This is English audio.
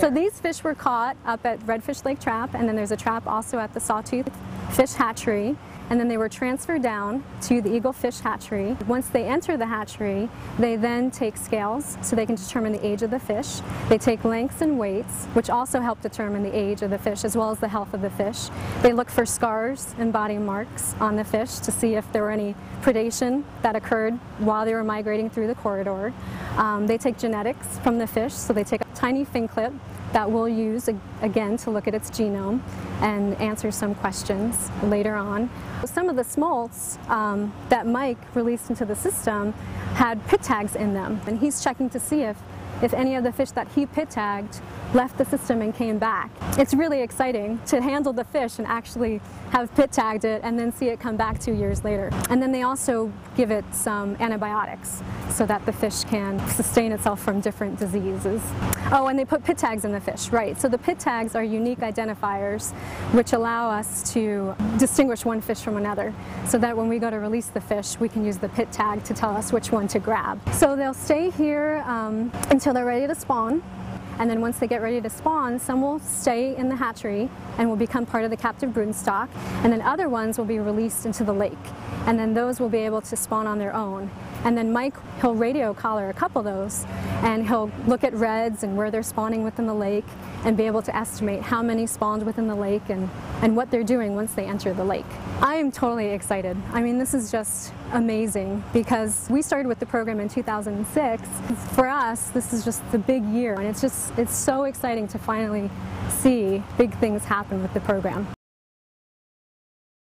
So these fish were caught up at Redfish Lake Trap, and then there's a trap also at the Sawtooth Fish Hatchery, and then they were transferred down to the Eagle Fish Hatchery. Once they enter the hatchery, they then take scales so they can determine the age of the fish. They take lengths and weights, which also help determine the age of the fish as well as the health of the fish. They look for scars and body marks on the fish to see if there were any predation that occurred while they were migrating through the corridor. They take genetics from the fish, so they take a tiny fin clip that we'll use again to look at its genome and answer some questions later on. Some of the smolts that Mike released into the system had pit tags in them, and he's checking to see if any of the fish that he pit tagged left the system and came back. It's really exciting to handle the fish and actually have pit tagged it and then see it come back 2 years later. And then they also give it some antibiotics so that the fish can sustain itself from different diseases. Oh, and they put pit tags in the fish, right. So the pit tags are unique identifiers which allow us to distinguish one fish from another, so that when we go to release the fish, we can use the pit tag to tell us which one to grab. So they'll stay here until they're ready to spawn. And then once they get ready to spawn, some will stay in the hatchery and will become part of the captive brood stock, and then other ones will be released into the lake. And then those will be able to spawn on their own. And then Mike, he'll radio collar a couple of those, and he'll look at reds and where they're spawning within the lake and be able to estimate how many spawned within the lake and what they're doing once they enter the lake. I am totally excited. I mean, this is just amazing because we started with the program in 2006. For us, this is just the big year, and it's so exciting to finally see big things happen with the program.